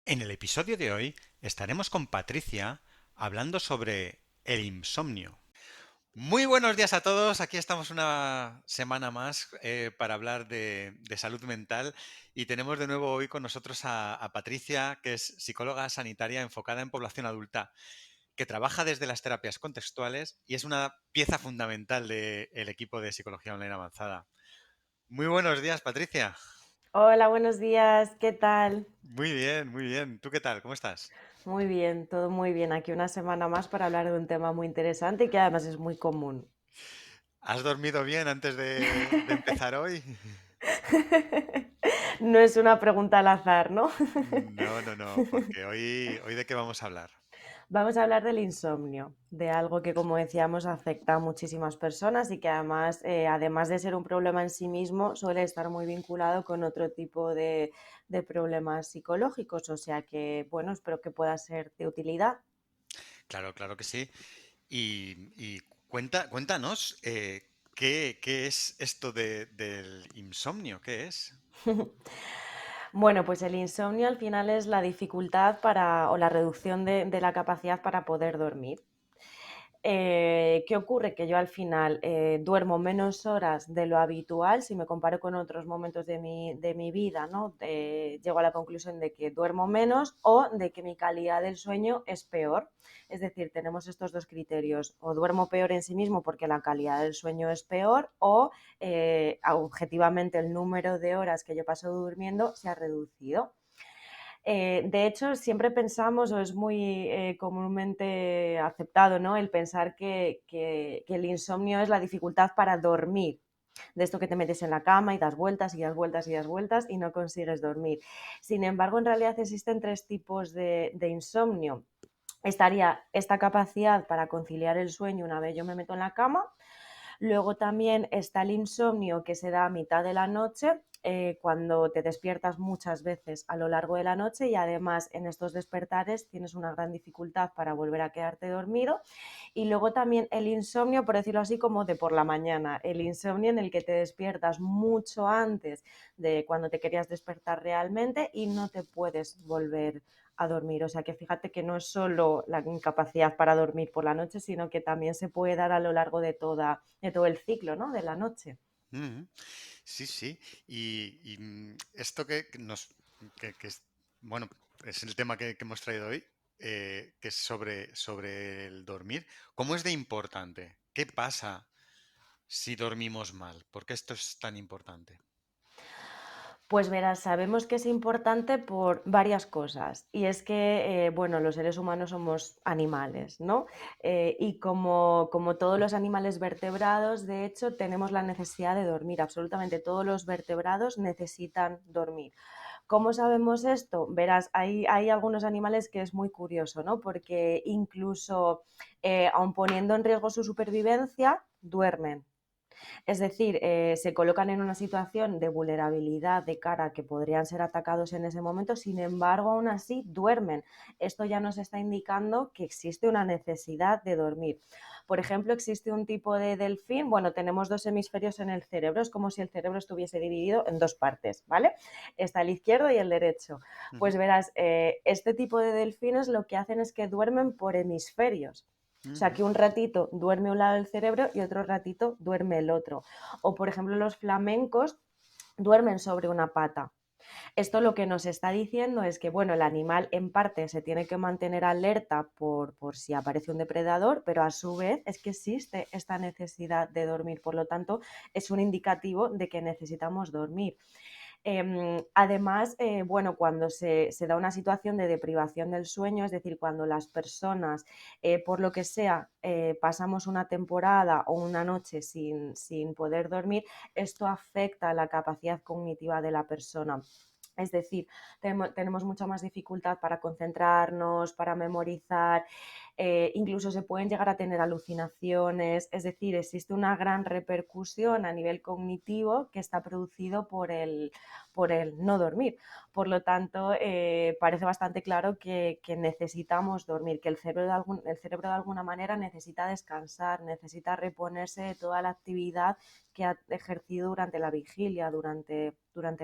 En el episodio de hoy estaremos con Patricia hablando sobre el insomnio. Muy buenos días a todos, aquí estamos una semana más para hablar de salud mental y tenemos de nuevo hoy con nosotros a Patricia, que es psicóloga sanitaria enfocada en población adulta, que trabaja desde las terapias contextuales y es una pieza fundamental del equipo de psicología online avanzada. Muy buenos días, Patricia. Hola, buenos días, ¿qué tal? Muy bien, muy bien. ¿Tú qué tal? ¿Cómo estás? Muy bien, todo muy bien. Aquí una semana más para hablar de un tema muy interesante y que además es muy común. ¿Has dormido bien antes de empezar hoy? No es una pregunta al azar, ¿no? No, no, no, porque hoy ¿de qué vamos a hablar? Vamos a hablar del insomnio, de algo que, como decíamos, afecta a muchísimas personas y que además de ser un problema en sí mismo, suele estar muy vinculado con otro tipo de problemas psicológicos. O sea que, bueno, espero que pueda ser de utilidad. Claro, claro que sí. Y cuéntanos, ¿qué es esto del insomnio? ¿Qué es? Bueno, pues el insomnio al final es la dificultad o la reducción de la capacidad para poder dormir. ¿Qué ocurre? Que yo al final duermo menos horas de lo habitual si me comparo con otros momentos de mi vida, ¿no? Llego a la conclusión de que duermo menos o de que mi calidad del sueño es peor. Es decir, tenemos estos dos criterios: o duermo peor en sí mismo porque la calidad del sueño es peor, o objetivamente el número de horas que yo paso durmiendo se ha reducido. De hecho, siempre pensamos, o es muy comúnmente aceptado, ¿no? El pensar que el insomnio es la dificultad para dormir. De esto que te metes en la cama y das vueltas y das vueltas y das vueltas y no consigues dormir. Sin embargo, en realidad existen tres tipos de insomnio. Estaría esta capacidad para conciliar el sueño una vez yo me meto en la cama. Luego también está el insomnio que se da a mitad de la noche, cuando te despiertas muchas veces a lo largo de la noche y además en estos despertares tienes una gran dificultad para volver a quedarte dormido. Y luego también el insomnio, por decirlo así, como de por la mañana, el insomnio en el que te despiertas mucho antes de cuando te querías despertar realmente y no te puedes volver a dormir. O sea que fíjate que no es solo la incapacidad para dormir por la noche, sino que también se puede dar a lo largo de todo el ciclo, ¿no? De la noche. Ujú. Sí, sí. Esto que es, bueno, es el tema que hemos traído hoy, que es sobre el dormir. ¿Cómo es de importante? ¿Qué pasa si dormimos mal? ¿Por qué esto es tan importante? Pues verás, sabemos que es importante por varias cosas. Y es que, bueno, los seres humanos somos animales, ¿no? Y como todos los animales vertebrados, de hecho, tenemos la necesidad de dormir. Absolutamente todos los vertebrados necesitan dormir. ¿Cómo sabemos esto? Verás, hay algunos animales que es muy curioso, ¿no? Porque incluso, aun poniendo en riesgo su supervivencia, duermen. Es decir, se colocan en una situación de vulnerabilidad de cara a que podrían ser atacados en ese momento, sin embargo, aún así duermen. Esto ya nos está indicando que existe una necesidad de dormir. Por ejemplo, existe un tipo de delfín, bueno, tenemos dos hemisferios en el cerebro, es como si el cerebro estuviese dividido en dos partes, ¿vale? Está el izquierdo y el derecho. Pues Ujú, verás, este tipo de delfines lo que hacen es que duermen por hemisferios. O sea, ujú. que un ratito duerme un lado del cerebro y otro ratito duerme el otro. O, por ejemplo, los flamencos duermen sobre una pata. Esto lo que nos está diciendo es que, bueno, el animal en parte se tiene que mantener alerta por si aparece un depredador, pero a su vez es que existe esta necesidad de dormir. Por lo tanto, es un indicativo de que necesitamos dormir. Además, bueno, cuando se da una situación de deprivación del sueño, es decir, cuando las personas, por lo que sea, pasamos una temporada o una noche sin poder dormir, esto afecta a la capacidad cognitiva de la persona. Es decir, tenemos mucha más dificultad para concentrarnos, para memorizar, incluso se pueden llegar a tener alucinaciones, es decir, existe una gran repercusión a nivel cognitivo que está producido por el no dormir. Por lo tanto, parece bastante claro que necesitamos dormir, que el cerebro de alguna manera necesita descansar, necesita reponerse de toda la actividad que ha ejercido durante la vigilia, durante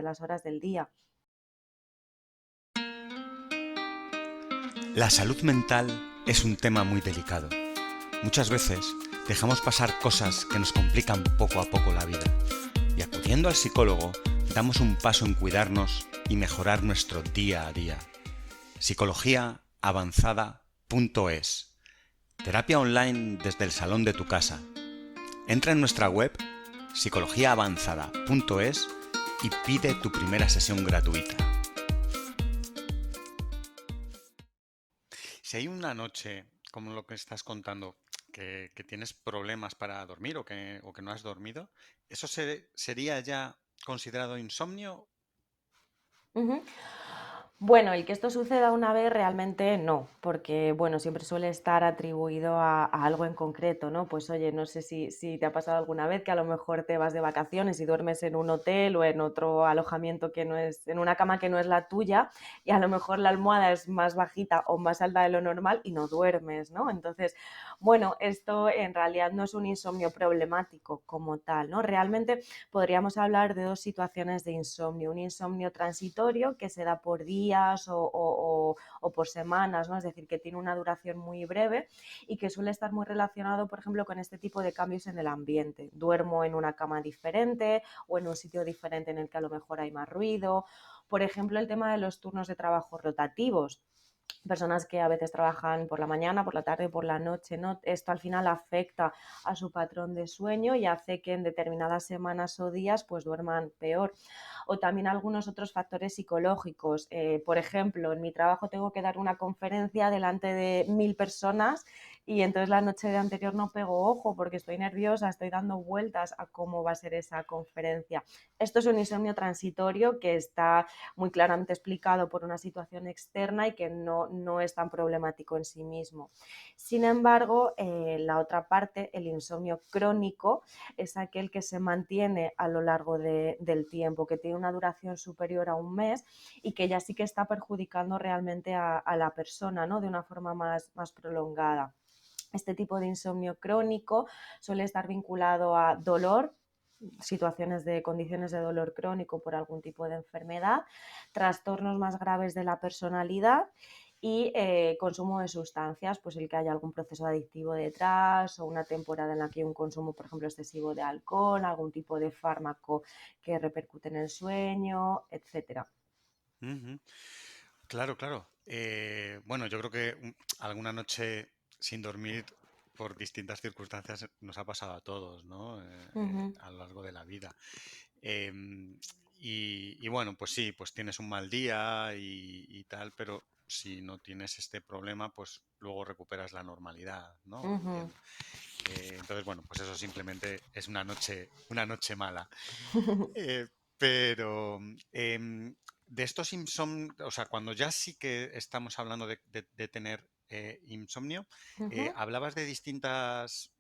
las horas del día. La salud mental es un tema muy delicado. Muchas veces dejamos pasar cosas que nos complican poco a poco la vida. Y acudiendo al psicólogo, damos un paso en cuidarnos y mejorar nuestro día a día. Psicologiaavanzada.es. Terapia online desde el salón de tu casa. Entra en nuestra web psicologiaavanzada.es y pide tu primera sesión gratuita. Si hay una noche, como lo que estás contando, que tienes problemas para dormir o que no has dormido, ¿eso sería ya considerado insomnio? Ujú. Bueno, el que esto suceda una vez realmente no, porque bueno, siempre suele estar atribuido a algo en concreto, ¿no? Pues oye, no sé si te ha pasado alguna vez que a lo mejor te vas de vacaciones y duermes en un hotel o en otro alojamiento que no es, en una cama que no es la tuya, y a lo mejor la almohada es más bajita o más alta de lo normal y no duermes, ¿no? Entonces, bueno, esto en realidad no es un insomnio problemático como tal, ¿no? Realmente podríamos hablar de dos situaciones de insomnio. Un insomnio transitorio que se da por días o por semanas, ¿no? Es decir, que tiene una duración muy breve y que suele estar muy relacionado, por ejemplo, con este tipo de cambios en el ambiente. Duermo en una cama diferente o en un sitio diferente en el que a lo mejor hay más ruido. Por ejemplo, el tema de los turnos de trabajo rotativos, personas que a veces trabajan por la mañana, por la tarde, por la noche, ¿no? Esto al final afecta a su patrón de sueño y hace que en determinadas semanas o días pues duerman peor. O también algunos otros factores psicológicos. Por ejemplo, en mi trabajo tengo que dar una conferencia delante de 1000 personas y entonces la noche de anterior no pego ojo porque estoy nerviosa, estoy dando vueltas a cómo va a ser esa conferencia. Esto es un insomnio transitorio que está muy claramente explicado por una situación externa y que no es tan problemático en sí mismo. Sin embargo, la otra parte, el insomnio crónico, es aquel que se mantiene a lo largo del tiempo, que tiene una duración superior a un mes y que ya sí que está perjudicando realmente a la persona, ¿no? De una forma más prolongada. Este tipo de insomnio crónico suele estar vinculado a dolor, situaciones de condiciones de dolor crónico por algún tipo de enfermedad, trastornos más graves de la personalidad y consumo de sustancias, pues el que haya algún proceso adictivo detrás o una temporada en la que hay un consumo, por ejemplo, excesivo de alcohol, algún tipo de fármaco que repercute en el sueño, etcétera. Ujú. Claro, claro. Bueno, yo creo que alguna noche sin dormir por distintas circunstancias nos ha pasado a todos, ¿no? Ujú, A lo largo de la vida. Em, y bueno, pues sí, pues tienes un mal día y tal, pero si no tienes este problema, pues luego recuperas la normalidad, ¿no? ujú. Entiendo. Entonces, bueno, pues eso simplemente es una noche mala. Eh, pero de estos insomnios, o sea, cuando ya sí que estamos hablando de tener insomnio, Ujú. hablabas de distintas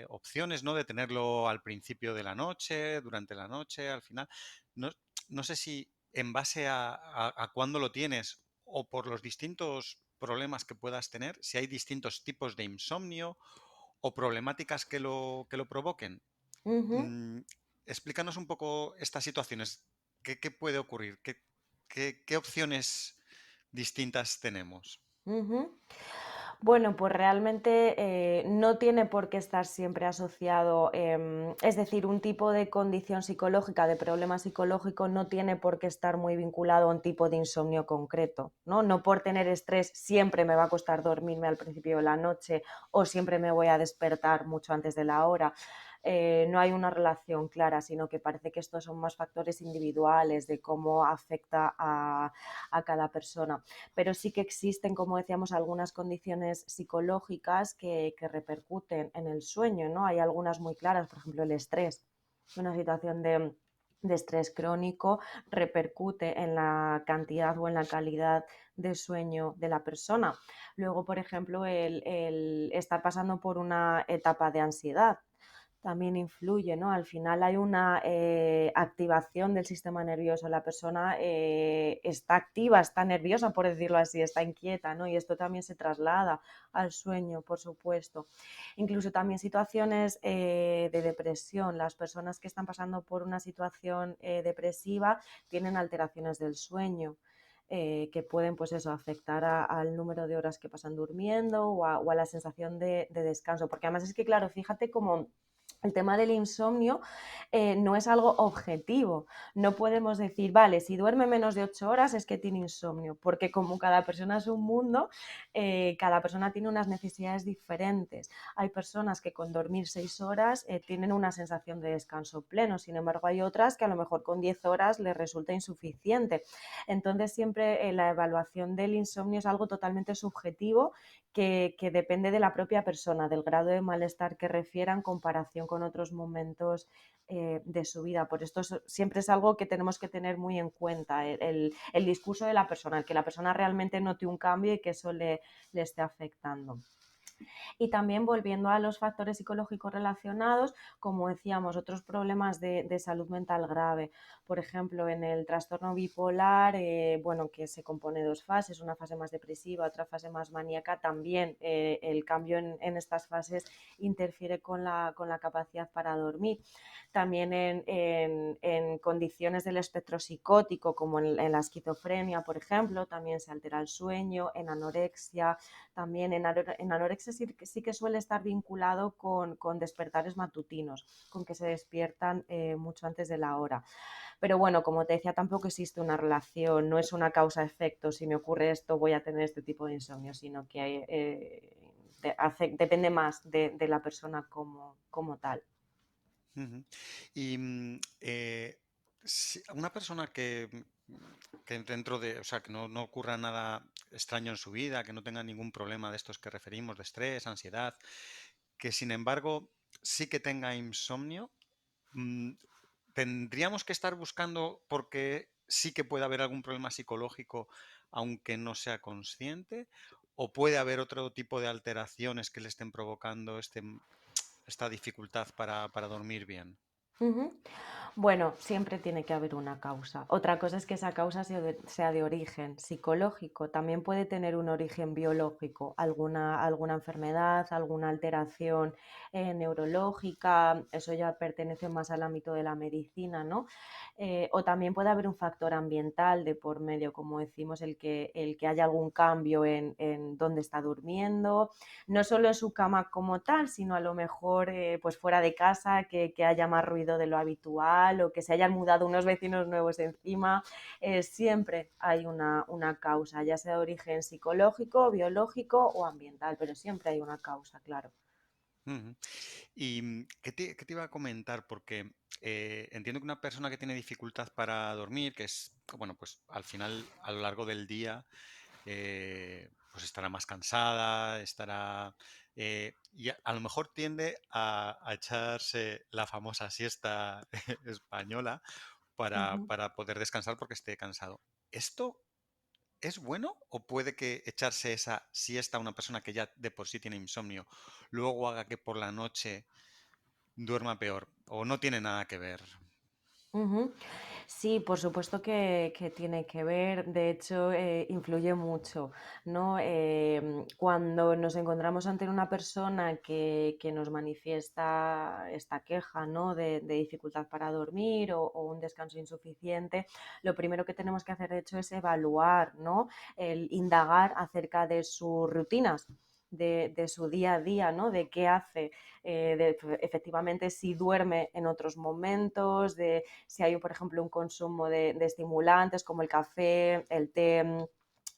opciones, ¿no? De tenerlo al principio de la noche, durante la noche, al final. No, no sé si en base a cuándo lo tienes o por los distintos problemas que puedas tener, si hay distintos tipos de insomnio o problemáticas que lo provoquen. Ujú. Mm, Explícanos un poco estas situaciones. ¿Qué puede ocurrir? ¿Qué opciones distintas tenemos? Ujú. Bueno, pues realmente no tiene por qué estar siempre asociado, es decir, un tipo de condición psicológica, de problema psicológico, no tiene por qué estar muy vinculado a un tipo de insomnio concreto, ¿no? No por tener estrés siempre me va a costar dormirme al principio de la noche o siempre me voy a despertar mucho antes de la hora. No hay una relación clara, sino que parece que estos son más factores individuales de cómo afecta a cada persona, pero sí que existen, como decíamos, algunas condiciones psicológicas que repercuten en el sueño, ¿no? Hay algunas muy claras, por ejemplo, el estrés, una situación de estrés crónico repercute en la cantidad o en la calidad de sueño de la persona. Luego, por ejemplo, el estar pasando por una etapa de ansiedad también influye, ¿no? Al final hay una activación del sistema nervioso, la persona está activa, está nerviosa, por decirlo así, está inquieta, ¿no? Y esto también se traslada al sueño, por supuesto. Incluso también situaciones de depresión, las personas que están pasando por una situación depresiva tienen alteraciones del sueño. que pueden pues eso, afectar al número de horas que pasan durmiendo o a la sensación de descanso. Porque además es que, claro, fíjate como el tema del insomnio no es algo objetivo. No podemos decir, vale, si duerme menos de 8 horas es que tiene insomnio, porque como cada persona es un mundo, cada persona tiene unas necesidades diferentes. Hay personas que con dormir 6 horas tienen una sensación de descanso pleno, sin embargo hay otras que a lo mejor con 10 horas les resulta insuficiente. Entonces siempre la evaluación del insomnio es algo totalmente subjetivo que depende de la propia persona, del grado de malestar que refiera en comparación con otros momentos de su vida. Por esto siempre es algo que tenemos que tener muy en cuenta, el discurso de la persona, el que la persona realmente note un cambio y que eso le esté afectando. Y también volviendo a los factores psicológicos relacionados, como decíamos, otros problemas de salud mental grave. Por ejemplo, en el trastorno bipolar, bueno, que se compone de dos fases, una fase más depresiva, otra fase más maníaca, también el cambio en estas fases interfiere con la capacidad para dormir. También en condiciones del espectro psicótico, como en la esquizofrenia, por ejemplo, también se altera el sueño, en anorexia, también en anorexia sí que suele estar vinculado con despertares matutinos, con que se despiertan mucho antes de la hora. Pero bueno, como te decía, tampoco existe una relación, no es una causa-efecto, si me ocurre esto voy a tener este tipo de insomnio, sino que depende más de la persona como tal. Ujú. Y una persona que dentro de, o sea, que no ocurra nada extraño en su vida, que no tenga ningún problema de estos que referimos, de estrés, ansiedad, que sin embargo sí que tenga insomnio, mm, tendríamos que estar buscando porque sí que puede haber algún problema psicológico, aunque no sea consciente, o puede haber otro tipo de alteraciones que le estén provocando esta dificultad para dormir bien. Ujú. Bueno, siempre tiene que haber una causa. Otra cosa es que esa causa sea de origen psicológico. También puede tener un origen biológico, alguna enfermedad, alguna alteración neurológica. Eso ya pertenece más al ámbito de la medicina, ¿no? O también puede haber un factor ambiental de por medio, como decimos, el que haya algún cambio en dónde está durmiendo, no solo en su cama como tal, sino a lo mejor pues fuera de casa, que haya más ruido de lo habitual o que se hayan mudado unos vecinos nuevos encima. Siempre hay una causa, ya sea de origen psicológico, biológico o ambiental, pero siempre hay una causa, claro. Ujú. ¿Y qué te iba a comentar? Porque entiendo que una persona que tiene dificultad para dormir, que es, bueno, pues al final, a lo largo del día, pues estará más cansada, y a lo mejor tiende a echarse la famosa siesta española Ujú. para poder descansar porque esté cansado. ¿Esto es bueno o puede que echarse esa siesta a una persona que ya de por sí tiene insomnio luego haga que por la noche duerma peor o no tiene nada que ver? Ujú. Sí, por supuesto que tiene que ver, de hecho, influye mucho, ¿no? Cuando nos encontramos ante una persona que nos manifiesta esta queja, ¿no? De dificultad para dormir o un descanso insuficiente, lo primero que tenemos que hacer, de hecho, es evaluar, ¿no? El indagar acerca de sus rutinas. De su día a día, ¿no? De qué hace, efectivamente si duerme en otros momentos, de si hay, por ejemplo, un consumo de estimulantes como el café, el té,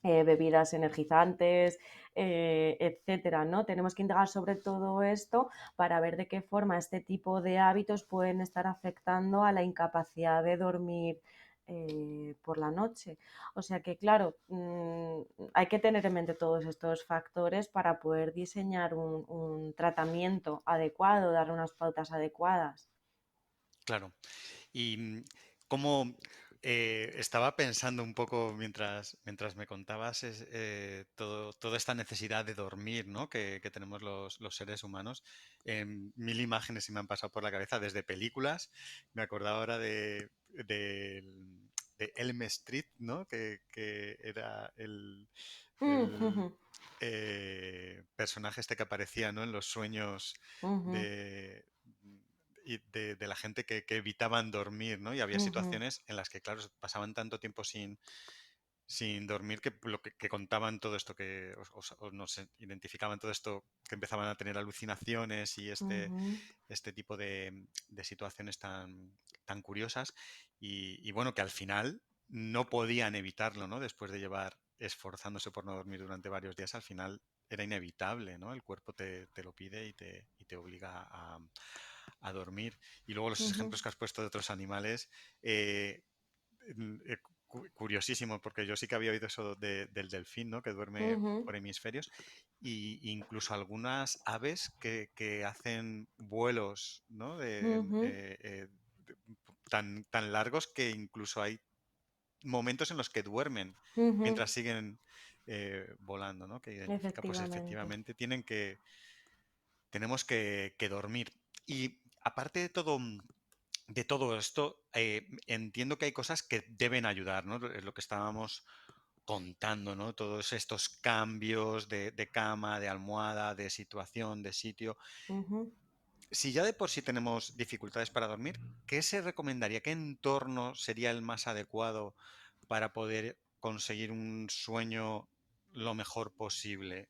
bebidas energizantes, etcétera, ¿no? Tenemos que indagar sobre todo esto para ver de qué forma este tipo de hábitos pueden estar afectando a la incapacidad de dormir por la noche. O sea que, claro, hay que tener en mente todos estos factores para poder diseñar un tratamiento adecuado, dar unas pautas adecuadas. Claro. Y como estaba pensando un poco mientras me contabas toda esta necesidad de dormir, ¿no? que tenemos los seres humanos, mil imágenes se me han pasado por la cabeza desde películas. Me acordaba ahora de Elm Street, ¿no? Que era el, Mm, personaje este que aparecía, ¿no? En los sueños ujú, de, de la gente que evitaban dormir, ¿no? Y había ujú, situaciones en las que, claro, pasaban tanto tiempo sin dormir, que lo que contaban todo esto, que o nos identificaban todo esto, que empezaban a tener alucinaciones y Ujú, este tipo de situaciones tan curiosas. Y bueno, que al final no podían evitarlo, ¿no? Después de llevar esforzándose por no dormir durante varios días, al final era inevitable, ¿no? El cuerpo te lo pide y te obliga a dormir. Y luego los ujú, ejemplos que has puesto de otros animales, eh, curiosísimo, porque yo sí que había oído eso del delfín, ¿no? Que duerme ujú, por hemisferios, y incluso algunas aves que hacen vuelos, ¿no? ujú, Tan largos que incluso hay momentos en los que duermen ujú. mientras siguen volando, ¿no? Que identifica, pues Efectivamente. efectivamente tenemos que dormir. Y aparte de todo esto, entiendo que hay cosas que deben ayudar, ¿no? Es lo que estábamos contando, ¿no? Todos estos cambios de cama, de almohada, de situación, de sitio. Ujú, Si ya de por sí tenemos dificultades para dormir, ¿qué se recomendaría? ¿Qué entorno sería el más adecuado para poder conseguir un sueño lo mejor posible?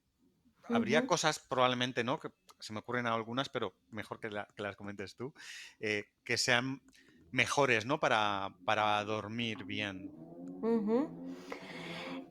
Habría ujú. cosas, probablemente no, que se me ocurren algunas, pero mejor que las comentes tú, que sean mejores, ¿no? Para dormir bien. Ujú.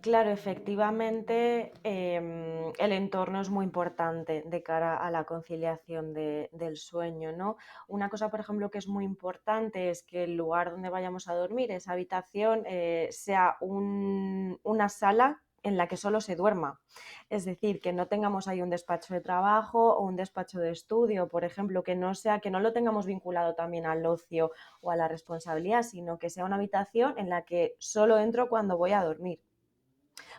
Claro, efectivamente, el entorno es muy importante de cara a la conciliación del sueño, ¿no? Una cosa, por ejemplo, que es muy importante es que el lugar donde vayamos a dormir, esa habitación, sea una sala en la que solo se duerma. Es decir, que no tengamos ahí un despacho de trabajo o un despacho de estudio, por ejemplo, que no sea, que no lo tengamos vinculado también al ocio o a la responsabilidad, sino que sea una habitación en la que solo entro cuando voy a dormir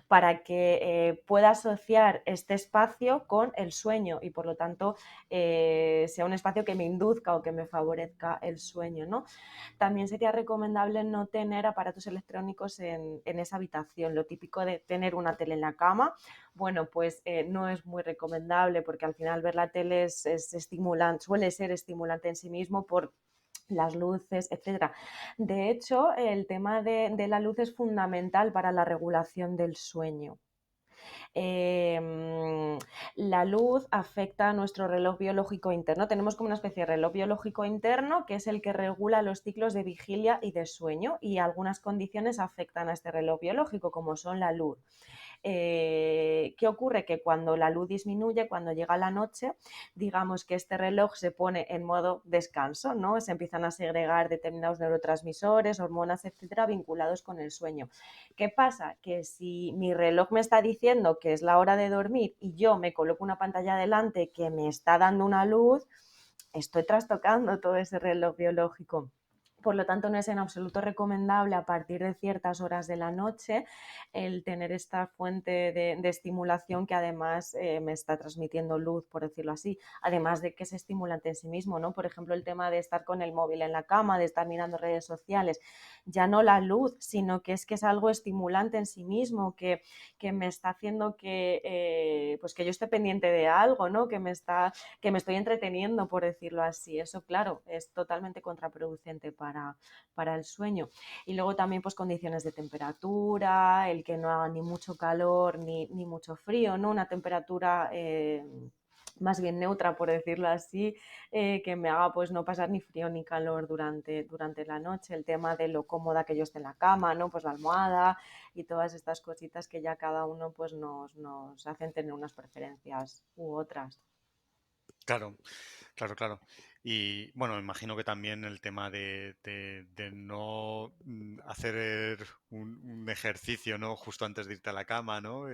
para que pueda asociar este espacio con el sueño y por lo tanto sea un espacio que me induzca o que me favorezca el sueño, ¿no? También sería recomendable no tener aparatos electrónicos en esa habitación. Lo típico de tener una tele en la cama, bueno, pues no es muy recomendable porque al final ver la tele es estimulante, suele ser estimulante en sí mismo por las luces, etcétera. De hecho, el tema de la luz es fundamental para la regulación del sueño. Eh, la luz afecta a nuestro reloj biológico interno. Tenemos como una especie de reloj biológico interno que es el que regula los ciclos de vigilia y de sueño y algunas condiciones afectan a este reloj biológico como son la luz. ¿Qué ocurre? Que cuando la luz disminuye, cuando llega la noche, digamos que este reloj se pone en modo descanso, ¿no? Se empiezan a segregar determinados neurotransmisores, hormonas, etcétera, vinculados con el sueño. ¿Qué pasa? Que si mi reloj me está diciendo que es la hora de dormir y yo me coloco una pantalla delante que me está dando una luz, estoy trastocando todo ese reloj biológico. Por lo tanto, no es en absoluto recomendable a partir de ciertas horas de la noche el tener esta fuente de estimulación que además me está transmitiendo luz, por decirlo así, además de que es estimulante en sí mismo, ¿no? Por ejemplo, el tema de estar con el móvil en la cama, de estar mirando redes sociales, ya no la luz, sino que es algo estimulante en sí mismo, que me está haciendo pues que yo esté pendiente de algo, ¿no? Que me estoy entreteniendo, por decirlo así. Eso, claro, es totalmente contraproducente para el sueño. Y luego también pues condiciones de temperatura, el que no haga ni mucho calor ni mucho frío, ¿no? Una temperatura más bien neutra, por decirlo así, que me haga pues no pasar ni frío ni calor durante la noche, el tema de lo cómoda que yo esté en la cama, ¿no? Pues la almohada y todas estas cositas que ya cada uno pues nos hacen tener unas preferencias u otras. Claro, claro, claro. Y bueno, me imagino que también el tema de no hacer un ejercicio, ¿no? Justo antes de irte a la cama, ¿no?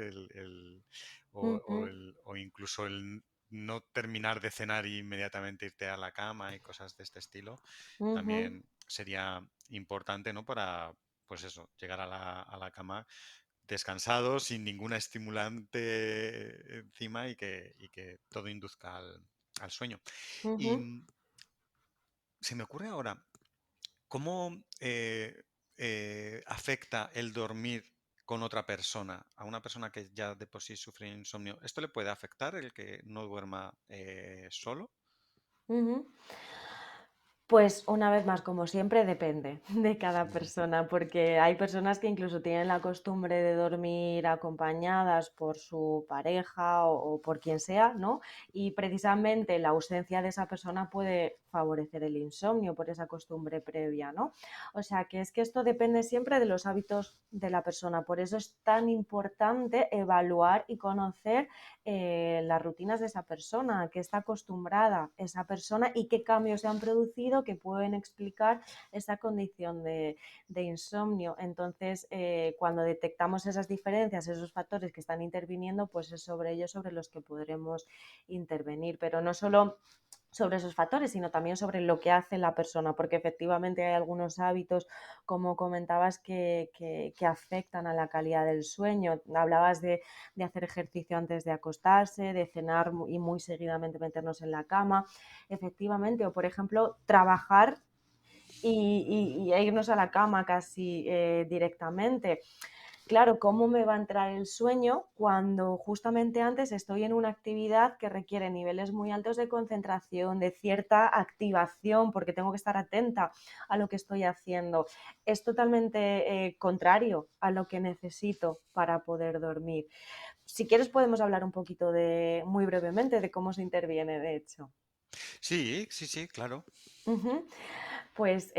Ujú, O incluso el no terminar de cenar y inmediatamente irte a la cama y cosas de este estilo, ujú, también sería importante, ¿no? Para, pues eso, llegar a la cama descansado, sin ninguna estimulante encima y que todo induzca al sueño. Y ujú. se me ocurre ahora, ¿cómo afecta el dormir con otra persona, a una persona que ya de por sí sufre insomnio? ¿Esto le puede afectar el que no duerma solo? Ujú. Pues una vez más, como siempre, depende de cada Ujú. persona, porque hay personas que incluso tienen la costumbre de dormir acompañadas por su pareja o por quien sea, ¿no? Y precisamente la ausencia de esa persona puede favorecer el insomnio por esa costumbre previa, ¿no? O sea, que es que esto depende siempre de los hábitos de la persona. Por eso es tan importante evaluar y conocer las rutinas de esa persona, qué está acostumbrada esa persona y qué cambios se han producido que pueden explicar esa condición de insomnio. Entonces, cuando detectamos esas diferencias, esos factores que están interviniendo, pues es sobre ellos sobre los que podremos intervenir. Pero no solo sobre esos factores, sino también sobre lo que hace la persona, porque efectivamente hay algunos hábitos, como comentabas, que afectan a la calidad del sueño. Hablabas de hacer ejercicio antes de acostarse, de cenar y muy seguidamente meternos en la cama, efectivamente, o por ejemplo, trabajar y irnos a la cama casi directamente. Claro, ¿cómo me va a entrar el sueño cuando justamente antes estoy en una actividad que requiere niveles muy altos de concentración, de cierta activación, porque tengo que estar atenta a lo que estoy haciendo? Es totalmente contrario a lo que necesito para poder dormir. Si quieres podemos hablar un poquito muy brevemente de cómo se interviene, de hecho. Sí, sí, sí, claro. Ujú. Pues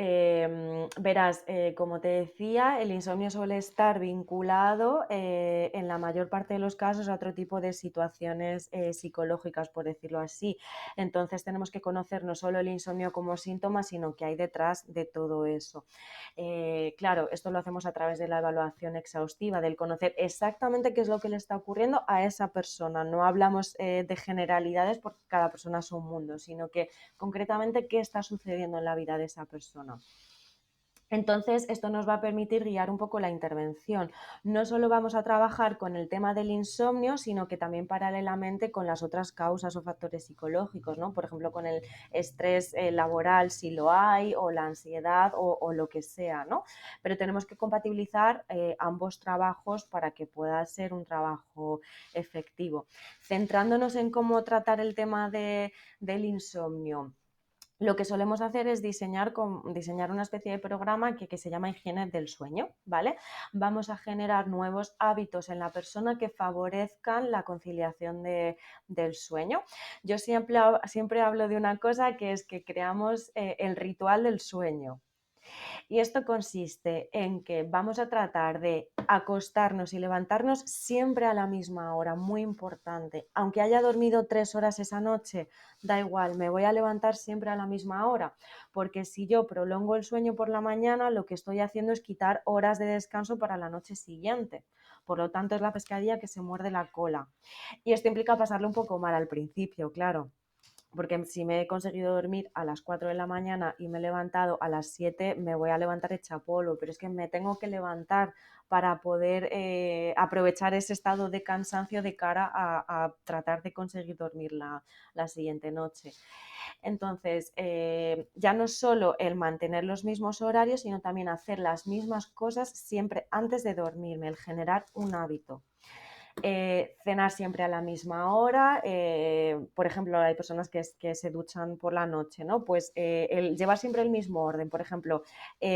verás, como te decía, el insomnio suele estar vinculado en la mayor parte de los casos a otro tipo de situaciones psicológicas, por decirlo así. Entonces tenemos que conocer no solo el insomnio como síntoma, sino qué hay detrás de todo eso. Claro, esto lo hacemos a través de la evaluación exhaustiva, del conocer exactamente qué es lo que le está ocurriendo a esa persona. No hablamos de generalidades porque cada persona es un mundo, sino que concretamente qué está sucediendo en la vida de esa persona. Entonces, esto nos va a permitir guiar un poco la intervención. No solo vamos a trabajar con el tema del insomnio, sino que también paralelamente con las otras causas o factores psicológicos, ¿no? Por ejemplo, con el estrés laboral, si lo hay, o la ansiedad, o lo que sea, ¿no? Pero tenemos que compatibilizar ambos trabajos para que pueda ser un trabajo efectivo. Centrándonos en cómo tratar el tema del insomnio, lo que solemos hacer es diseñar una especie de programa que se llama higiene del sueño, ¿vale? Vamos a generar nuevos hábitos en la persona que favorezcan la conciliación del sueño. Yo siempre hablo de una cosa que es que creamos el ritual del sueño. Y esto consiste en que vamos a tratar de acostarnos y levantarnos siempre a la misma hora, muy importante. Aunque haya dormido 3 horas esa noche, da igual, me voy a levantar siempre a la misma hora, porque si yo prolongo el sueño por la mañana, lo que estoy haciendo es quitar horas de descanso para la noche siguiente. Por lo tanto, es la pescadilla que se muerde la cola. Y esto implica pasarlo un poco mal al principio, claro, porque si me he conseguido dormir a las 4 de la mañana y me he levantado a las 7, me voy a levantar hecha polvo, pero es que me tengo que levantar para poder aprovechar ese estado de cansancio de cara a tratar de conseguir dormir la siguiente noche. Entonces, ya no es solo el mantener los mismos horarios, sino también hacer las mismas cosas siempre antes de dormirme, el generar un hábito. Cenar siempre a la misma hora. Por ejemplo, hay personas que se duchan por la noche, ¿no? Pues llevar siempre el mismo orden. Por ejemplo,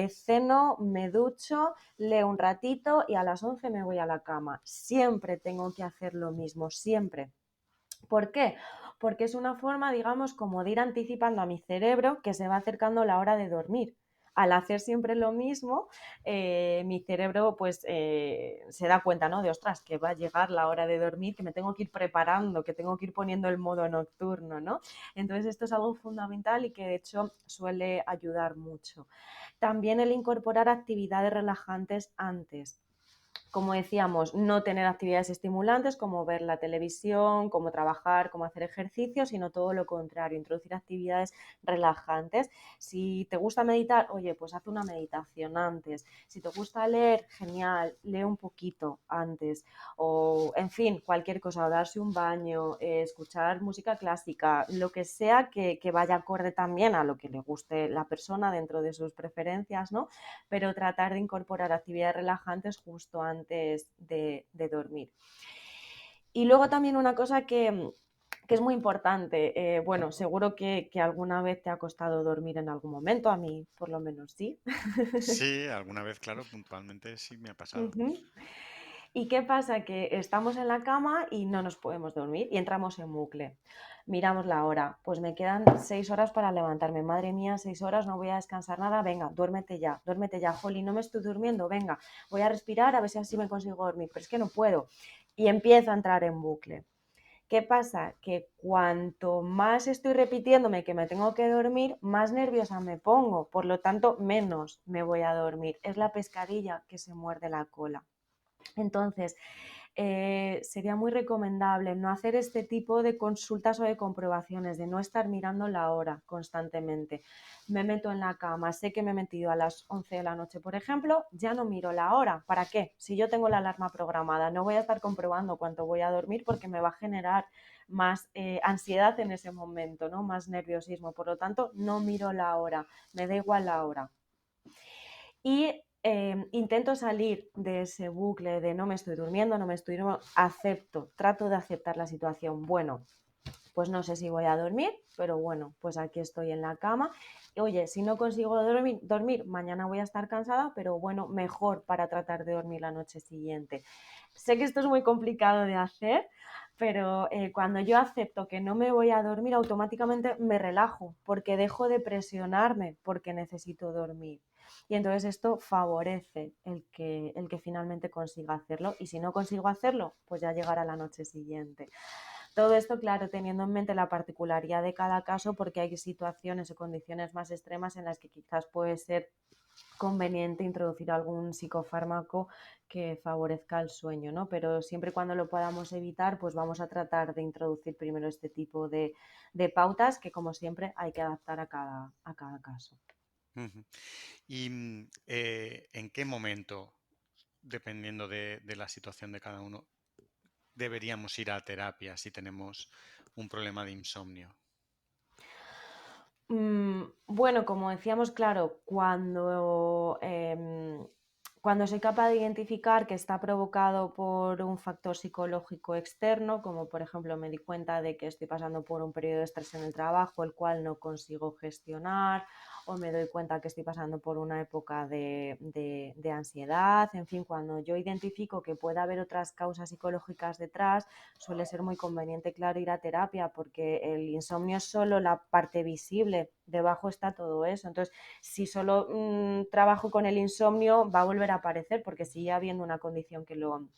ceno, me ducho, leo un ratito y a las 11 me voy a la cama. Siempre tengo que hacer lo mismo, siempre. ¿Por qué? Porque es una forma, digamos, como de ir anticipando a mi cerebro que se va acercando la hora de dormir. Al hacer siempre lo mismo, mi cerebro pues se da cuenta, ¿no? De, ostras, que va a llegar la hora de dormir, que me tengo que ir preparando, que tengo que ir poniendo el modo nocturno, ¿no? Entonces esto es algo fundamental y que de hecho suele ayudar mucho. También el incorporar actividades relajantes antes, como decíamos, no tener actividades estimulantes como ver la televisión, como trabajar, como hacer ejercicio, sino todo lo contrario, introducir actividades relajantes. Si te gusta meditar, oye, pues haz una meditación antes. Si te gusta leer, genial, lee un poquito antes. O, en fin, cualquier cosa, o darse un baño, escuchar música clásica, lo que sea que vaya acorde también a lo que le guste la persona dentro de sus preferencias, ¿no? Pero tratar de incorporar actividades relajantes justo antes de dormir. Y luego también una cosa que es muy importante. Bueno, seguro que alguna vez te ha costado dormir en algún momento, a mí por lo menos sí. Sí, alguna vez, claro, puntualmente sí me ha pasado. Ujú. ¿Y qué pasa? Que estamos en la cama y no nos podemos dormir y entramos en bucle. Miramos la hora, pues me quedan 6 horas para levantarme. Madre mía, 6 horas, no voy a descansar nada. Venga, duérmete ya. Joli, no me estoy durmiendo. Venga, voy a respirar a ver si así me consigo dormir. Pero es que no puedo. Y empiezo a entrar en bucle. ¿Qué pasa? Que cuanto más estoy repitiéndome que me tengo que dormir, más nerviosa me pongo. Por lo tanto, menos me voy a dormir. Es la pescadilla que se muerde la cola. Entonces, sería muy recomendable no hacer este tipo de consultas o de comprobaciones, de no estar mirando la hora constantemente. Me meto en la cama, sé que me he metido a las 11 de la noche, por ejemplo, ya no miro la hora. ¿Para qué? Si yo tengo la alarma programada, no voy a estar comprobando cuánto voy a dormir porque me va a generar más ansiedad en ese momento, ¿no? Más nerviosismo. Por lo tanto, no miro la hora, me da igual la hora. Y intento salir de ese bucle de no me estoy durmiendo, no me estoy durmiendo, acepto, trato de aceptar la situación. Bueno, pues no sé si voy a dormir, pero bueno, pues aquí estoy en la cama. Oye, si no consigo dormir, mañana voy a estar cansada, pero bueno, mejor para tratar de dormir la noche siguiente. Sé que esto es muy complicado de hacer, pero cuando yo acepto que no me voy a dormir, automáticamente me relajo, porque dejo de presionarme porque necesito dormir. Y entonces esto favorece el que finalmente consiga hacerlo. Y si no consigo hacerlo, pues ya llegará la noche siguiente. Todo esto, claro, teniendo en mente la particularidad de cada caso, porque hay situaciones o condiciones más extremas en las que quizás puede ser conveniente introducir algún psicofármaco que favorezca el sueño, ¿no? Pero siempre y cuando lo podamos evitar, pues vamos a tratar de introducir primero este tipo de pautas que, como siempre, hay que adaptar a cada caso. Ujú. ¿Y en qué momento, dependiendo de la situación de cada uno, deberíamos ir a terapia si tenemos un problema de insomnio? Bueno, como decíamos, claro, cuando soy capaz de identificar que está provocado por un factor psicológico externo, como por ejemplo me di cuenta de que estoy pasando por un periodo de estrés en el trabajo, el cual no consigo gestionar, o me doy cuenta que estoy pasando por una época de ansiedad, en fin, cuando yo identifico que puede haber otras causas psicológicas detrás, suele ser muy conveniente, claro, ir a terapia porque el insomnio es solo la parte visible, debajo está todo eso. Entonces, si solo trabajo con el insomnio, va a volver a aparecer porque sigue habiendo una condición que lo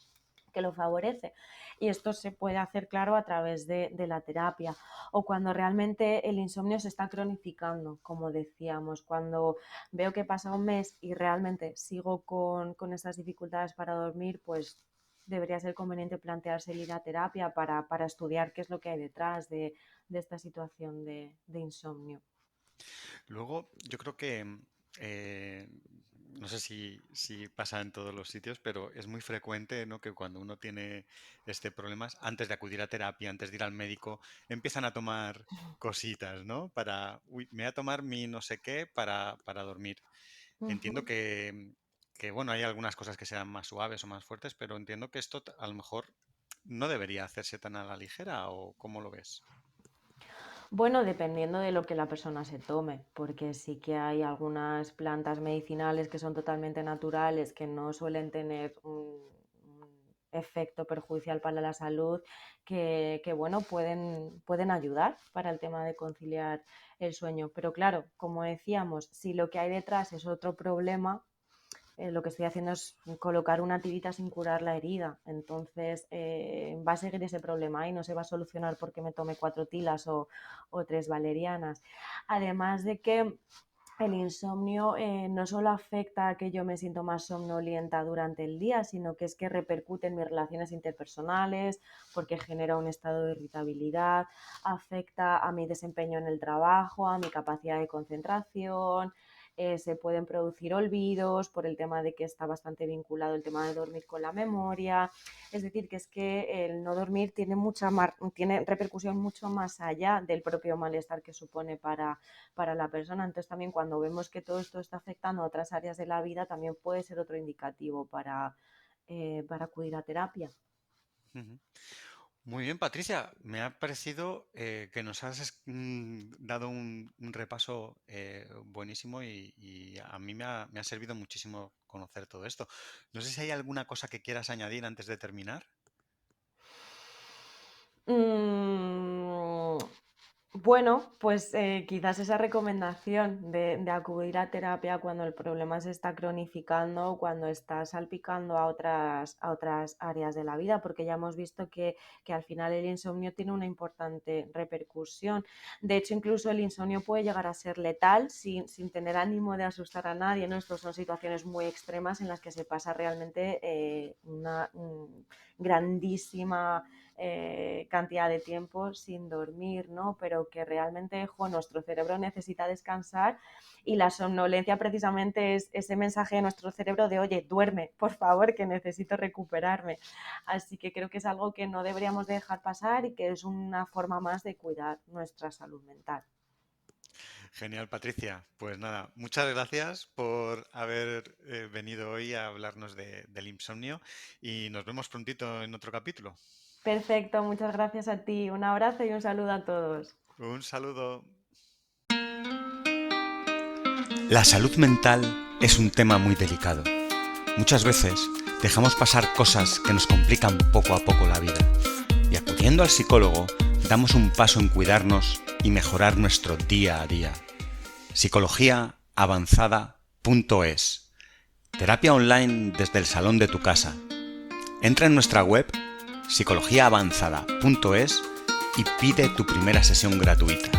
favorece. Y esto se puede hacer, claro, a través de la terapia. O cuando realmente el insomnio se está cronificando, como decíamos, cuando veo que pasa un mes y realmente sigo con estas dificultades para dormir, pues debería ser conveniente plantearse el ir a terapia para estudiar qué es lo que hay detrás de esta situación de insomnio. Luego, yo creo que, no sé si pasa en todos los sitios, pero es muy frecuente, ¿no? Que cuando uno tiene este problemas, antes de acudir a terapia, antes de ir al médico, empiezan a tomar cositas, ¿no? Uy, me voy a tomar mi no sé qué para dormir. Entiendo Ujú. que, bueno, hay algunas cosas que sean más suaves o más fuertes, pero entiendo que esto a lo mejor no debería hacerse tan a la ligera, ¿o cómo lo ves? Bueno, dependiendo de lo que la persona se tome, porque sí que hay algunas plantas medicinales que son totalmente naturales, que no suelen tener un efecto perjudicial para la salud, que, bueno, pueden ayudar para el tema de conciliar el sueño. Pero claro, como decíamos, si lo que hay detrás es otro problema, lo que estoy haciendo es colocar una tirita sin curar la herida. Entonces va a seguir ese problema y no se va a solucionar porque me tome 4 tilas o 3 valerianas. Además de que el insomnio no solo afecta a que yo me siento más somnolienta durante el día, sino que es que repercute en mis relaciones interpersonales porque genera un estado de irritabilidad, afecta a mi desempeño en el trabajo, a mi capacidad de concentración, se pueden producir olvidos por el tema de que está bastante vinculado el tema de dormir con la memoria. Es decir, que es que el no dormir tiene repercusión mucho más allá del propio malestar que supone para la persona. Entonces también cuando vemos que todo esto está afectando a otras áreas de la vida, también puede ser otro indicativo para acudir a terapia. Ujú. Muy bien, Patricia. Me ha parecido que nos has dado un repaso buenísimo y a mí me ha servido muchísimo conocer todo esto. No sé si hay alguna cosa que quieras añadir antes de terminar. Mm, bueno, pues quizás esa recomendación de acudir a terapia cuando el problema se está cronificando o cuando está salpicando a otras áreas de la vida, porque ya hemos visto que al final el insomnio tiene una importante repercusión. De hecho, incluso el insomnio puede llegar a ser letal sin tener ánimo de asustar a nadie, ¿no? Estos son situaciones muy extremas en las que se pasa realmente una grandísima cantidad de tiempo sin dormir, ¿no? Pero que realmente nuestro cerebro necesita descansar y la somnolencia precisamente es ese mensaje de nuestro cerebro de, oye, duerme, por favor, que necesito recuperarme. Así que creo que es algo que no deberíamos dejar pasar y que es una forma más de cuidar nuestra salud mental. Genial, Patricia. Pues nada, muchas gracias por haber venido hoy a hablarnos del insomnio y nos vemos prontito en otro capítulo. Perfecto, muchas gracias a ti. Un abrazo y un saludo a todos. Un saludo. La salud mental es un tema muy delicado. Muchas veces dejamos pasar cosas que nos complican poco a poco la vida y acudiendo al psicólogo damos un paso en cuidarnos y mejorar nuestro día a día. Psicologiaavanzada.es. Terapia online desde el salón de tu casa. Entra en nuestra web psicologiaavanzada.es y pide tu primera sesión gratuita.